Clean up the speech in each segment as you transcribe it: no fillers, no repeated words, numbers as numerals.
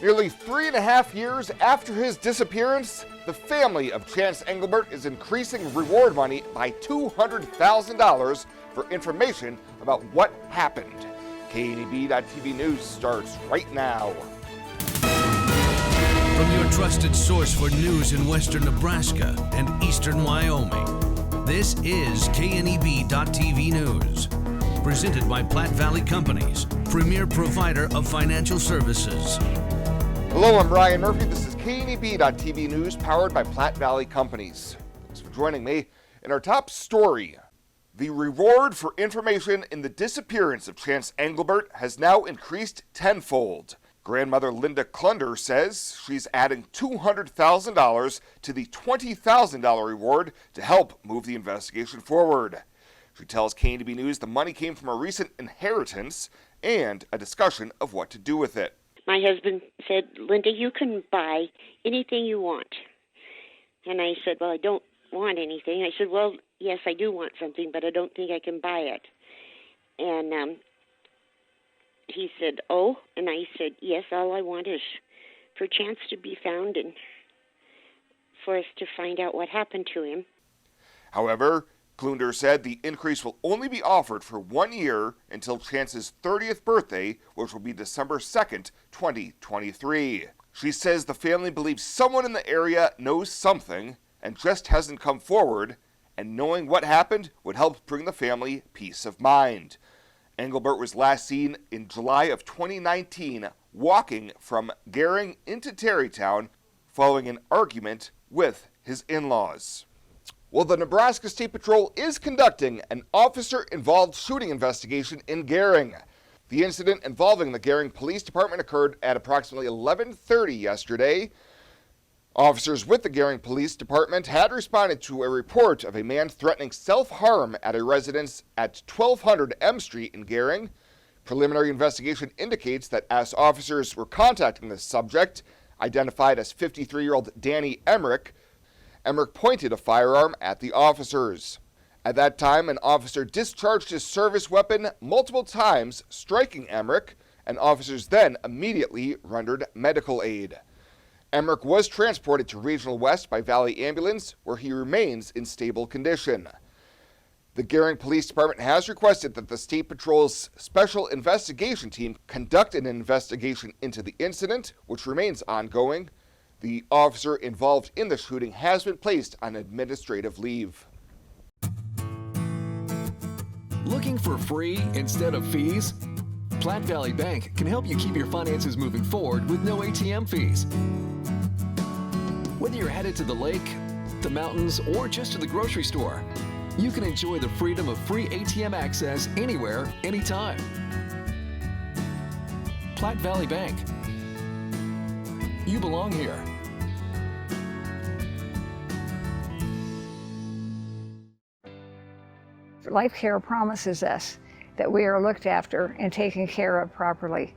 Nearly 3.5 years after his disappearance, the family of Chance Engelbert is increasing reward money by $200,000 for information about what happened. KNEB.TV News starts right now. From your trusted source for news in western Nebraska and eastern Wyoming, this is KNEB.TV News. Presented by Platte Valley Companies, premier provider of financial services. Hello, I'm Ryan Murphy. This is KNEB.TV News, powered by Platte Valley Companies. Thanks for joining me. In our top story, the reward for information in the disappearance of Chance Engelbert has now increased tenfold. Grandmother Linda Klunder says she's adding $200,000 to the $20,000 reward to help move the investigation forward. She tells KNEB News the money came from a recent inheritance and a discussion of what to do with it. My husband said, Linda, you can buy anything you want. And I said, well, I don't want anything. I said, well, yes, I do want something, but I don't think I can buy it. And he said, oh, and I said, yes, all I want is for Chance to be found and for us to find out what happened to him. However, Klunder said the increase will only be offered for 1 year until Chance's 30th birthday, which will be December 2nd, 2023. She says the family believes someone in the area knows something and just hasn't come forward, and knowing what happened would help bring the family peace of mind. Engelbert was last seen in July of 2019 walking from Gering into Terrytown following an argument with his in-laws. Well, the Nebraska State Patrol is conducting an officer-involved shooting investigation in Gering. The incident involving the Gering Police Department occurred at approximately 11:30 yesterday. Officers with the Gering Police Department had responded to a report of a man threatening self-harm at a residence at 1200 M Street in Gering. Preliminary investigation indicates that as officers were contacting the subject, identified as 53-year-old Danny Emmerich pointed a firearm at the officers. At that time, an officer discharged his service weapon multiple times, striking Emmerich, and officers then immediately rendered medical aid. Emmerich was transported to Regional West by Valley Ambulance, where he remains in stable condition. The Gering Police Department has requested that the State Patrol's Special Investigation Team conduct an investigation into the incident, which remains ongoing. The officer involved in the shooting has been placed on administrative leave. Looking for free instead of fees? Platte Valley Bank can help you keep your finances moving forward with no ATM fees. Whether you're headed to the lake, the mountains, or just to the grocery store, you can enjoy the freedom of free ATM access anywhere, anytime. Platte Valley Bank. You belong here. Life Care promises us that we are looked after and taken care of properly.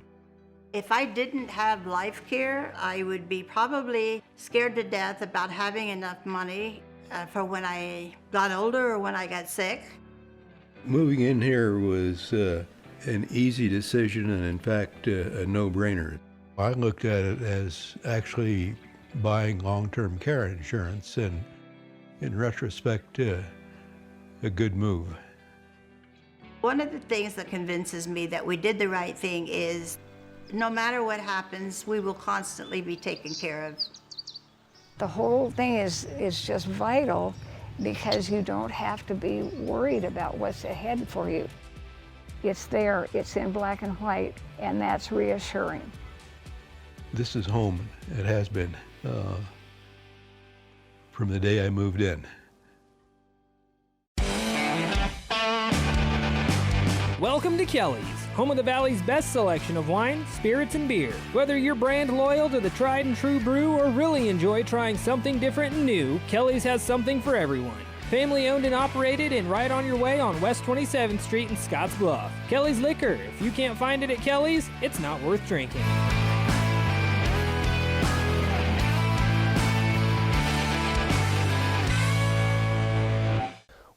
If I didn't have Life Care, I would be probably scared to death about having enough money for when I got older or when I got sick. Moving in here was an easy decision and in fact a no-brainer. I looked at it as actually buying long-term care insurance, and in retrospect, a good move. One of the things that convinces me that we did the right thing is no matter what happens, we will constantly be taken care of. The whole thing is just vital because you don't have to be worried about what's ahead for you. It's there, it's in black and white, and that's reassuring. This is home. It has been from the day I moved in. Welcome to Kelly's, home of the Valley's best selection of wine, spirits, and beer. Whether you're brand loyal to the tried and true brew or really enjoy trying something different and new, Kelly's has something for everyone. Family owned and operated and right on your way on West 27th Street in Scotts Bluff. Kelly's Liquor. If you can't find it at Kelly's, it's not worth drinking.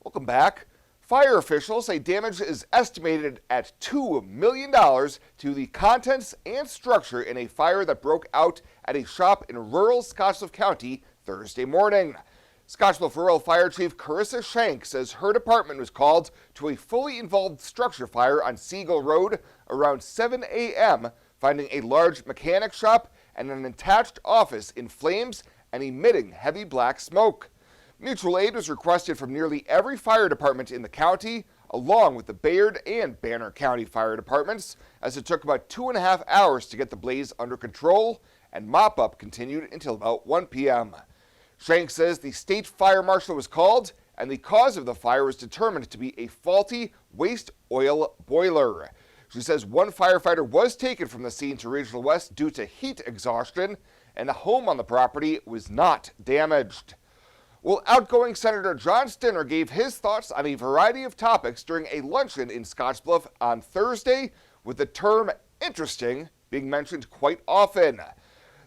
Welcome back. Fire officials say damage is estimated at $2 million to the contents and structure in a fire that broke out at a shop in rural Scottsbluff County Thursday morning. Scottsbluff Rural Fire Chief Carissa Shank says her department was called to a fully involved structure fire on Siegel Road around 7 a.m., finding a large mechanic shop and an attached office in flames and emitting heavy black smoke. Mutual aid was requested from nearly every fire department in the county, along with the Bayard and Banner County fire departments, as it took about 2.5 hours to get the blaze under control, and mop-up continued until about 1 p.m. Shank says the state fire marshal was called, and the cause of the fire was determined to be a faulty waste oil boiler. She says one firefighter was taken from the scene to Regional West due to heat exhaustion, and a home on the property was not damaged. Well, outgoing Senator John Stinner gave his thoughts on a variety of topics during a luncheon in Scottsbluff on Thursday, with the term interesting being mentioned quite often.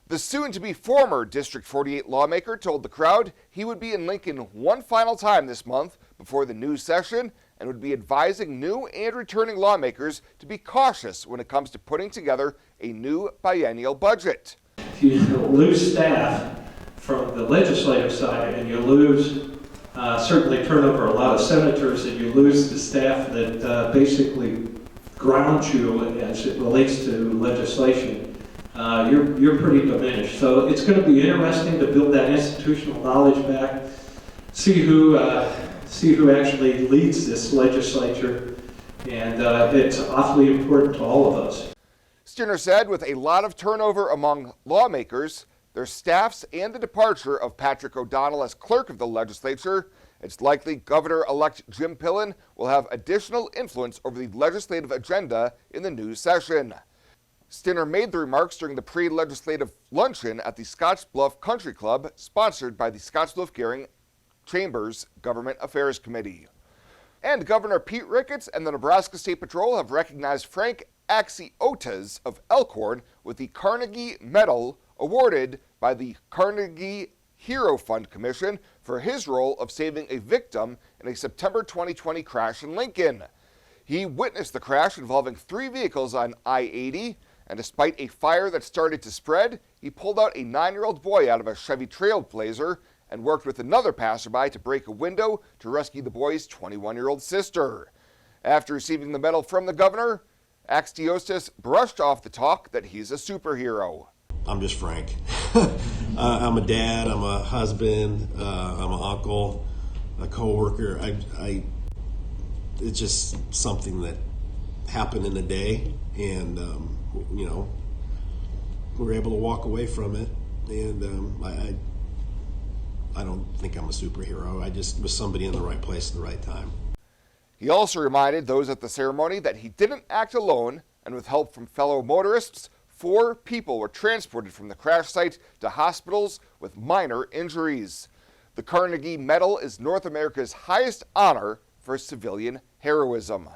The soon-to-be former District 48 lawmaker told the crowd he would be in Lincoln one final time this month before the new session and would be advising new and returning lawmakers to be cautious when it comes to putting together a new biennial budget. If you lose staff from the legislative side, and you lose, certainly turn over a lot of senators, and you lose the staff that basically grounds you as it relates to legislation, you're pretty diminished. So it's going to be interesting to build that institutional knowledge back, see who actually leads this legislature, and it's awfully important to all of us. Stinner said with a lot of turnover among lawmakers, their staffs, and the departure of Patrick O'Donnell as clerk of the legislature, it's likely Governor-elect Jim Pillen will have additional influence over the legislative agenda in the new session. Stinner made the remarks during the pre-legislative luncheon at the Scottsbluff Country Club, sponsored by the Scottsbluff-Gehring Chambers Government Affairs Committee. And Governor Pete Ricketts and the Nebraska State Patrol have recognized Frank Axiotas of Elkhorn with the Carnegie Medal awarded by the Carnegie Hero Fund Commission for his role of saving a victim in a September 2020 crash in Lincoln. He witnessed the crash involving 3 vehicles on I-80, and despite a fire that started to spread, he pulled out a 9-year-old boy out of a Chevy Trailblazer and worked with another passerby to break a window to rescue the boy's 21-year-old sister. After receiving the medal from the governor, Axiotas brushed off the talk that he's a superhero. I'm just Frank. I'm a dad, I'm a husband, I'm an uncle, a coworker. It's just something that happened in a day, and we're able to walk away from it. And I don't think I'm a superhero. I just was somebody in the right place at the right time. He also reminded those at the ceremony that he didn't act alone, and with help from fellow motorists, 4 people were transported from the crash site to hospitals with minor injuries. The Carnegie Medal is North America's highest honor for civilian heroism.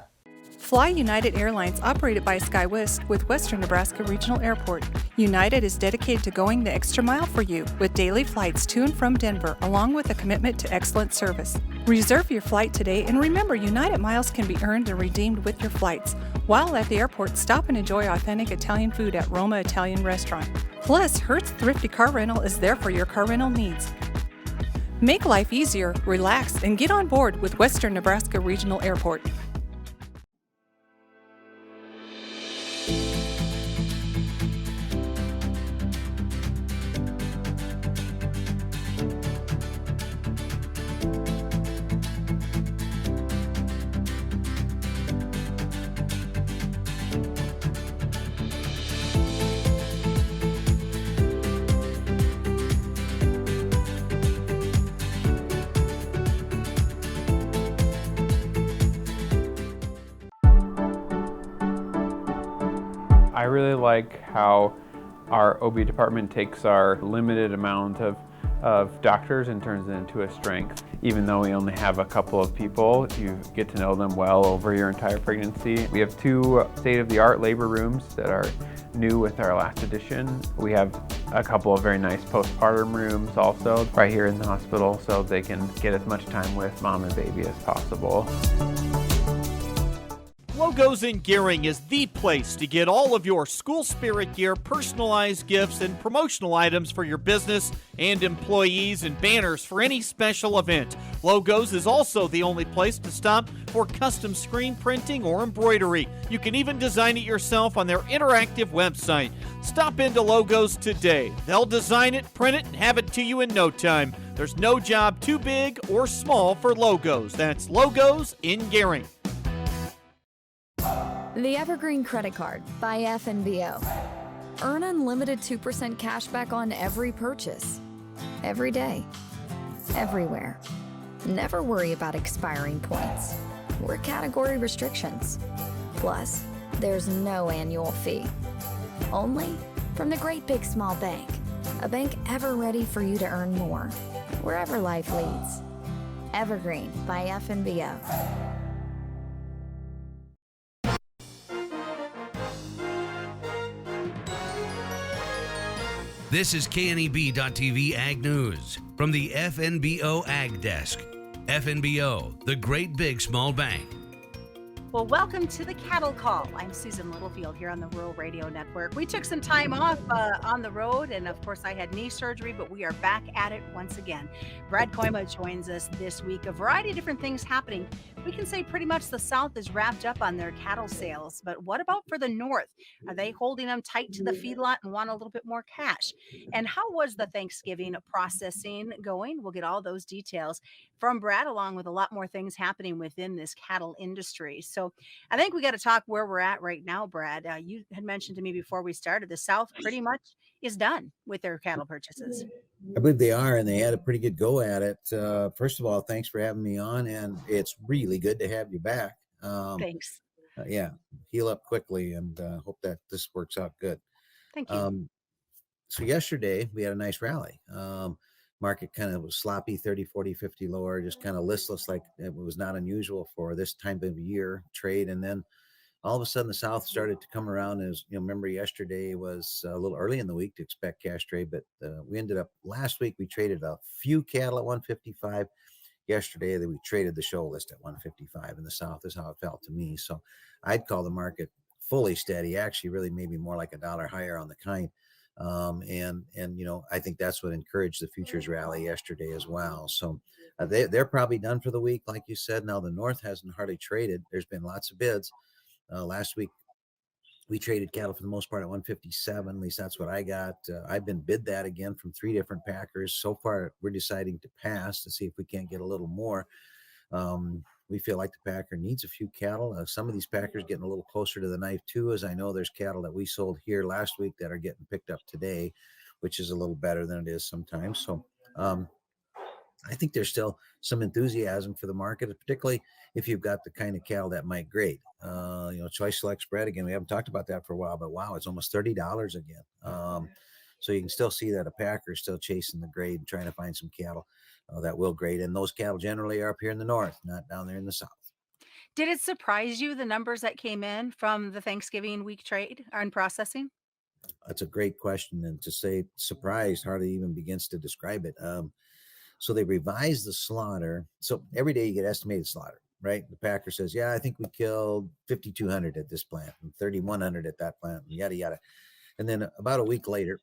Fly United Airlines, operated by SkyWest with Western Nebraska Regional Airport. United is dedicated to going the extra mile for you with daily flights to and from Denver, along with a commitment to excellent service. Reserve your flight today, and remember, United miles can be earned and redeemed with your flights. While at the airport, stop and enjoy authentic Italian food at Roma Italian Restaurant. Plus, Hertz Thrifty Car Rental is there for your car rental needs. Make life easier, relax, and get on board with Western Nebraska Regional Airport. I really like how our OB department takes our limited amount of of doctors and turns it into a strength. Even though we only have a couple of people, you get to know them well over your entire pregnancy. We have 2 state-of-the-art labor rooms that are new with our last addition. We have a couple of very nice postpartum rooms also right here in the hospital, so they can get as much time with mom and baby as possible. Logos in Gearing is the place to get all of your school spirit gear, personalized gifts, and promotional items for your business and employees, and banners for any special event. Logos is also the only place to stop for custom screen printing or embroidery. You can even design it yourself on their interactive website. Stop into Logos today. They'll design it, print it, and have it to you in no time. There's no job too big or small for Logos. That's Logos in Gearing. The Evergreen Credit Card by FNBO. Earn unlimited 2% cash back on every purchase. Every day. Everywhere. Never worry about expiring points or category restrictions. Plus, there's no annual fee. Only from the Great Big Small Bank. A bank ever ready for you to earn more, wherever life leads. Evergreen by FNBO. This is KNEB.TV Ag News from the FNBO Ag Desk. FNBO, the Great Big Small Bank. Well, welcome to the Cattle Call. I'm Susan Littlefield here on the Rural Radio Network. We took some time off on the road, and of course I had knee surgery, but we are back at it once again. Brad Koima joins us this week. A variety of different things happening. We can say pretty much the South is wrapped up on their cattle sales, but what about for the North? Are they holding them tight to the feedlot and want a little bit more cash? And how was the Thanksgiving processing going? We'll get all those details from Brad, along with a lot more things happening within this cattle industry. So I think we got to talk where we're at right now, Brad. You had mentioned to me before we started, the South pretty much is done with their cattle purchases. I believe they are, and they had a pretty good go at it. First of all, thanks for having me on, and it's really good to have you back. Thanks. Yeah, heal up quickly, and hope that this works out good. Thank you. So yesterday, we had a nice rally. Market kind of was sloppy, 30, 40, 50 lower, just kind of listless, like it was not unusual for this time of year trade. And then all of a sudden the South started to come around. As you know, remember yesterday was a little early in the week to expect cash trade, but we ended up last week, we traded a few cattle at 155. Yesterday that we traded the show list at 155 in the South is how it felt to me. So I'd call the market fully steady, actually really maybe more like $1 higher on the kind. And you know, I think that's what encouraged the futures rally yesterday as well. So they're probably done for the week, like you said. Now the North hasn't hardly traded. There's been lots of bids. Last week we traded cattle for the most part at 157. At least that's what I got. I've been bid that again from 3 different packers. So far we're deciding to pass to see if we can't get a little more. We feel like the packer needs a few cattle. Some of these packers getting a little closer to the knife too, as I know there's cattle that we sold here last week that are getting picked up today, which is a little better than it is sometimes. So I think there's still some enthusiasm for the market, particularly if you've got the kind of cattle that might grade. You know, choice select spread again. We haven't talked about that for a while, but wow, it's almost $30 again. So you can still see that a packer is still chasing the grade and trying to find some cattle that will grade. And those cattle generally are up here in the North, not down there in the South. Did it surprise you, the numbers that came in from the Thanksgiving week trade and processing? That's a great question. And to say surprised hardly even begins to describe it. So they revised the slaughter. So every day you get estimated slaughter, right? The packer says, yeah, I think we killed 5,200 at this plant and 3,100 at that plant, and yada, yada. And then about a week later,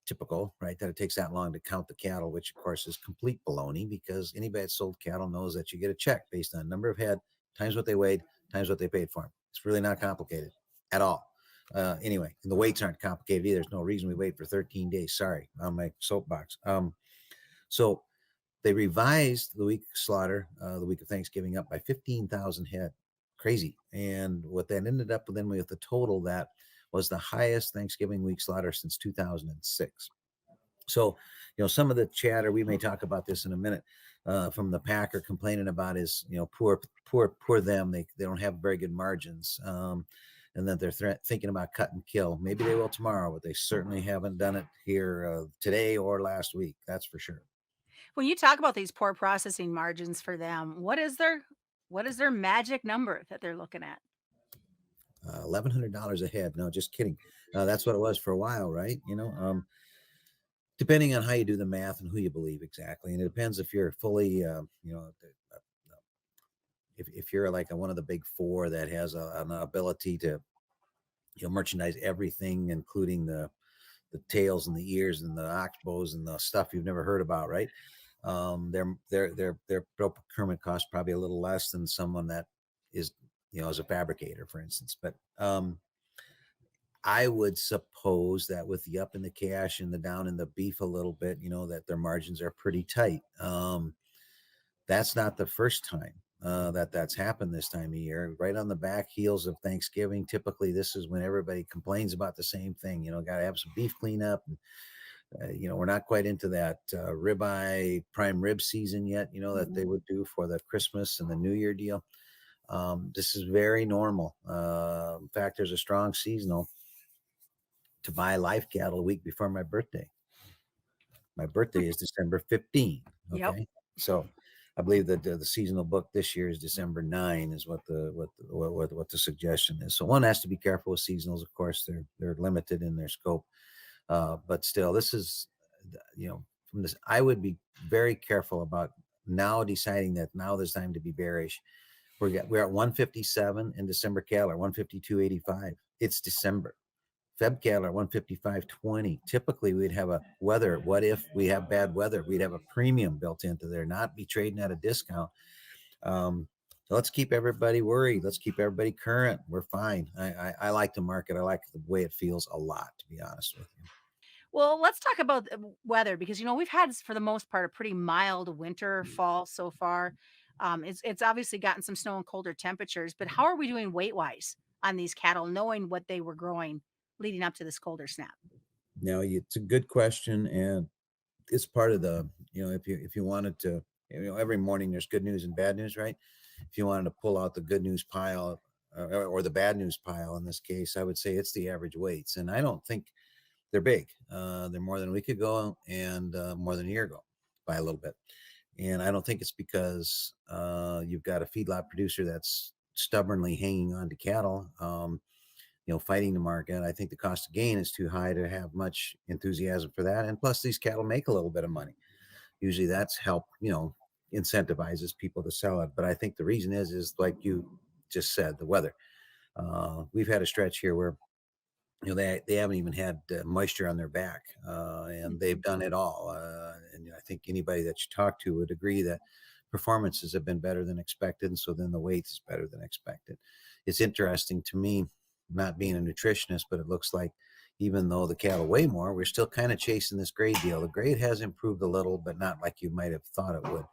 typical, right, that it takes that long to count the cattle, which of course is complete baloney, because anybody that sold cattle knows that you get a check based on number of head, times what they weighed, times what they paid for them. It's really not complicated at all. Anyway, and the weights aren't complicated either. There's no reason we wait for 13 days. Sorry, on my soapbox. So they revised the week slaughter, the week of Thanksgiving, up by 15,000 head. Crazy. And what that ended up with, then with the total that was the highest Thanksgiving week slaughter since 2006. So, you know, some of the chatter, we may talk about this in a minute, from the packer complaining about is, you know, poor them. They don't have very good margins. and that they're thinking about cut and kill. Maybe they will tomorrow, but they certainly haven't done it here today or last week. That's for sure. When you talk about these poor processing margins for them, what is their magic number that they're looking at? $1,100 a head. No, just kidding. That's what it was for a while, right? Depending on how you do the math and who you believe exactly, and it depends if you're fully, if you're like one of the big four that has an ability to, merchandise everything, including the tails and the ears and the oxbows and the stuff you've never heard about, right? Their procurement cost probably a little less than someone that is, as a fabricator, for instance. But I would suppose that with the up in the cash and the down in the beef a little bit, that their margins are pretty tight. That's not the first time that's happened this time of year. Right on the back heels of Thanksgiving, typically this is when everybody complains about the same thing. Got to have some beef cleanup. And, we're not quite into that ribeye prime rib season yet. That they would do for the Christmas and the New Year deal. This is very normal. In fact, there's a strong seasonal to buy live cattle a week before my birthday. My birthday is December 15. Okay. Yep. So I believe that the seasonal book this year is December 9 is what the suggestion is. So one has to be careful with seasonals. Of course, they're limited in their scope. But still, this is, from this, I would be very careful about now deciding that now there's time to be bearish. We're at 157 in December cattle are 152.85. It's December. Feb cattle are 155.20. Typically, we'd have a weather. What if we have bad weather? We'd have a premium built into there, not be trading at a discount. So let's keep everybody worried. Let's keep everybody current. We're fine. I like the market. I like the way it feels a lot, to be honest with you. Well, let's talk about weather because we've had for the most part a pretty mild winter, fall so far. It's obviously gotten some snow and colder temperatures, but how are we doing weight wise on these cattle, knowing what they were growing leading up to this colder snap? Now, it's a good question, and it's part of the, if you wanted to, every morning there's good news and bad news, right? If you wanted to pull out the good news pile or the bad news pile in this case, I would say it's the average weights, and I don't think they're big. They're more than a week ago and more than a year ago by a little bit. And I don't think it's because you've got a feedlot producer that's stubbornly hanging on to cattle, fighting the market. I think the cost of gain is too high to have much enthusiasm for that. And plus, these cattle make a little bit of money. Usually that's help, incentivizes people to sell it. But I think the reason is like you just said, the weather. We've had a stretch here where they haven't even had moisture on their back, and they've done it all. And I think anybody that you talk to would agree that performances have been better than expected, and so then the weight is better than expected. It's interesting to me, not being a nutritionist, but it looks like even though the cattle weigh more, we're still kind of chasing this grade deal. The grade has improved a little, but not like you might have thought it would.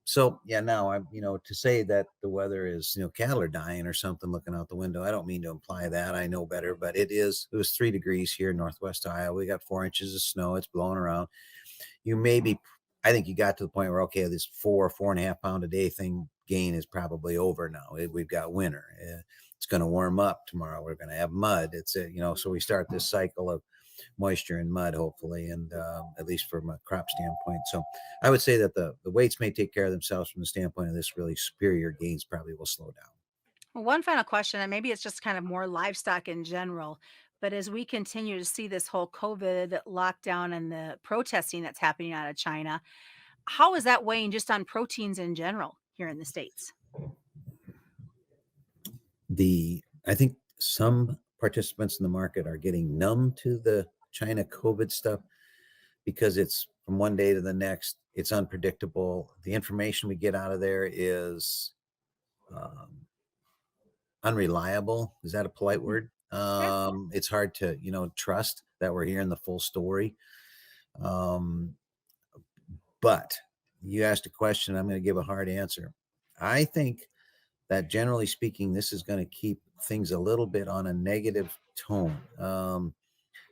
So yeah, now I'm, to say that the weather is, cattle are dying or something looking out the window. I don't mean to imply that. I know better, but it was 3 degrees here in Northwest Iowa. We got 4 inches of snow. It's blowing around. I think you got to the point where, okay, this 4.5 pound a day thing gain is probably over now. We've got winter. It's going to warm up tomorrow. We're going to have mud. So we start this cycle of moisture and mud, hopefully, and at least from a crop standpoint. So I would say that the weights may take care of themselves from the standpoint of this really superior gains probably will slow down. Well, one final question, and maybe it's just kind of more livestock in general. But as we continue to see this whole COVID lockdown and the protesting that's happening out of China, how is that weighing just on proteins in general here in the States? I think some participants in the market are getting numb to the China COVID stuff because it's from one day to the next. It's unpredictable. The information we get out of there is unreliable. Is that a polite word? It's hard to, trust that we're hearing the full story. But you asked a question, I'm going to give a hard answer. I think that generally speaking, this is going to keep things a little bit on a negative tone.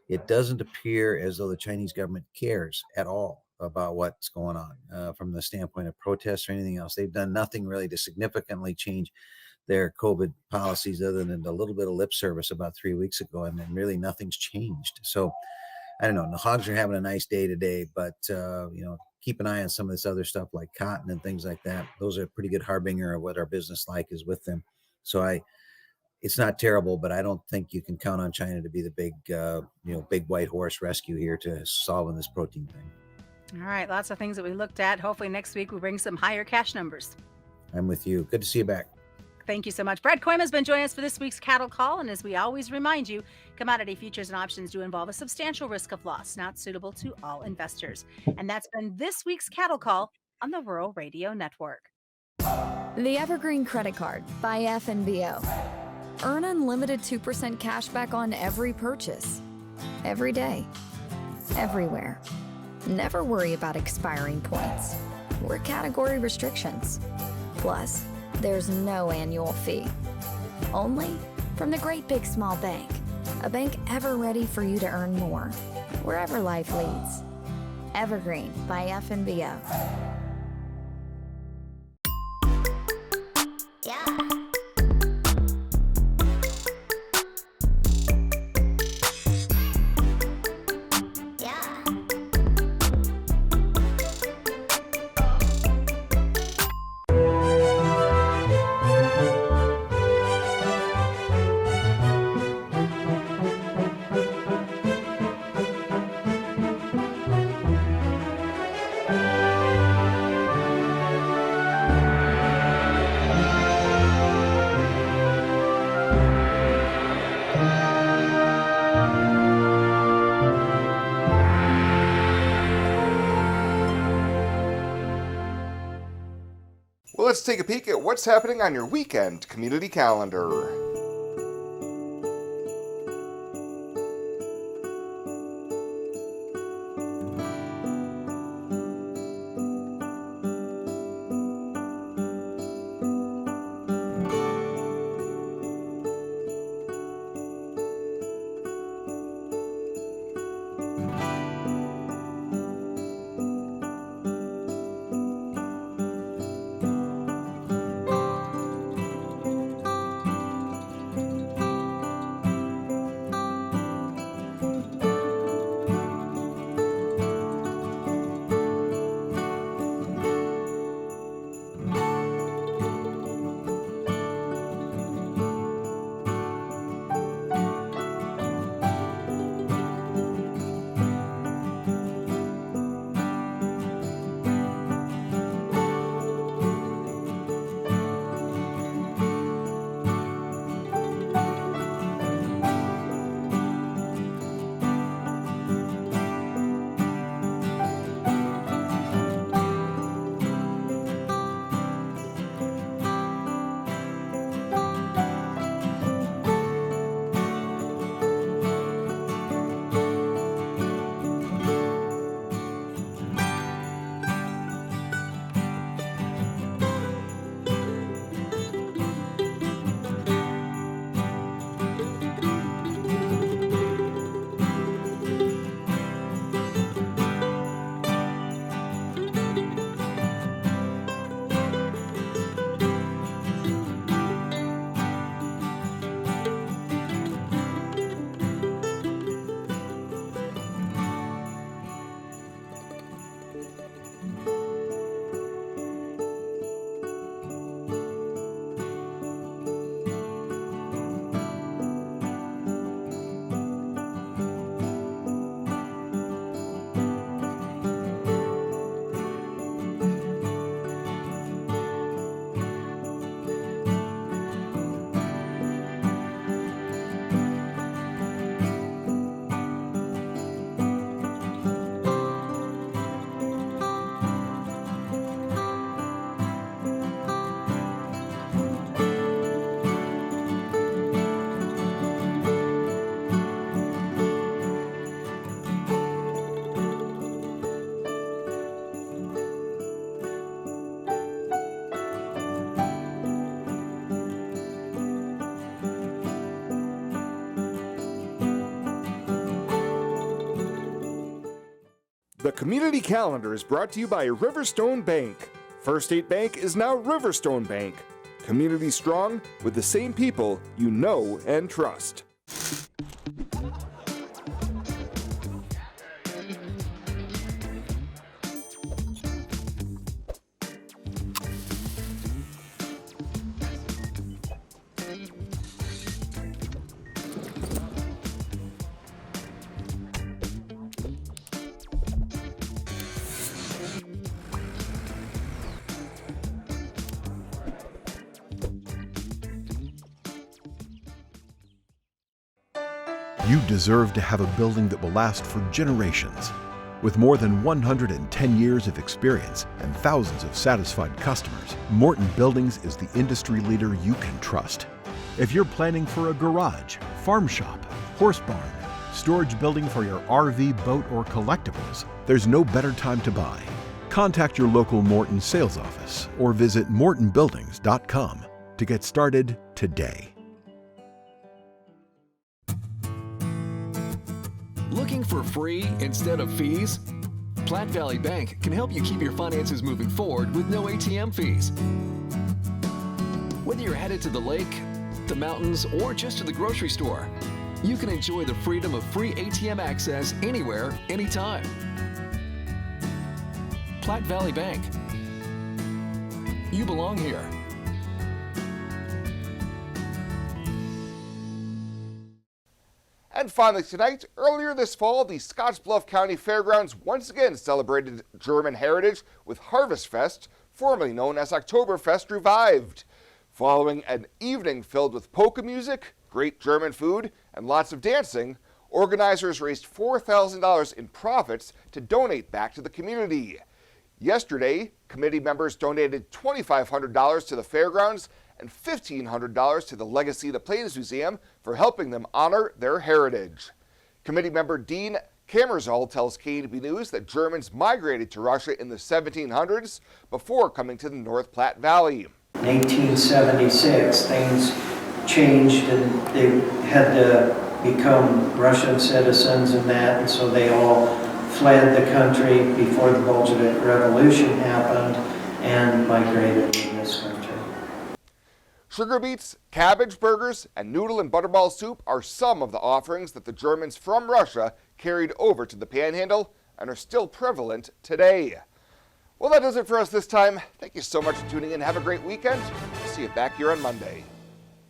It doesn't appear as though the Chinese government cares at all about what's going on from the standpoint of protests or anything else. They've done nothing really to significantly change their COVID policies other than a little bit of lip service about 3 weeks ago, and then really nothing's changed. So I don't know. The hogs are having a nice day today, but keep an eye on some of this other stuff like cotton and things like that. Those are a pretty good harbinger of what our business like is with them. So it's not terrible, but I don't think you can count on China to be the big white horse rescue here to solving this protein thing. All right, lots of things that we looked at. Hopefully next week we bring some higher cash numbers. I'm with you. Good to see you back. Thank you so much. Brad Koima has been joining us for this week's Cattle Call. And as we always remind you, commodity futures and options do involve a substantial risk of loss, not suitable to all investors. And that's been this week's Cattle Call on the Rural Radio Network. The Evergreen Credit Card by FNBO. Earn unlimited 2% cash back on every purchase. Every day. Everywhere. Never worry about expiring points or category restrictions. Plus, there's no annual fee. Only from the Great Big Small Bank. A bank ever ready for you to earn more, wherever life leads. Evergreen by FNBO. Yeah. Well, let's take a peek at what's happening on your weekend community calendar. The Community Calendar is brought to you by Riverstone Bank. First State Bank is now Riverstone Bank. community strong with the same people you know and trust. You deserve to have a building that will last for generations. With more than 110 years of experience and thousands of satisfied customers, Morton Buildings is the industry leader you can trust. If you're planning for a garage, farm shop, horse barn, storage building for your RV, boat, or collectibles, there's no better time to buy. Contact your local Morton sales office or visit mortonbuildings.com to get started today. Looking for free instead of fees? Platte Valley Bank can help you keep your finances moving forward with no ATM fees. Whether you're headed to the lake, the mountains, or just to the grocery store, you can enjoy the freedom of free ATM access anywhere, anytime. Platte Valley Bank. You belong here. And finally tonight, earlier this fall, the Scottsbluff County Fairgrounds once again celebrated German heritage with Harvest Fest, formerly known as Oktoberfest Revived. Following an evening filled with polka music, great German food, and lots of dancing, organizers raised $4,000 in profits to donate back to the community. Yesterday, committee members donated $2,500 to the fairgrounds and $1,500 to the Legacy of the Plains Museum for helping them honor their heritage. Committee member Dean Kammerzal tells KNB News that Germans migrated to Russia in the 1700s before coming to the North Platte Valley. In 1876, things changed and they had to become Russian citizens and so they all fled the country before the Bolshevik Revolution happened and migrated to this country. Sugar beets, cabbage burgers, and noodle and butterball soup are some of the offerings that the Germans from Russia carried over to the Panhandle and are still prevalent today. Well, that does it for us this time. Thank you so much for tuning in. Have a great weekend. We'll see you back here on Monday.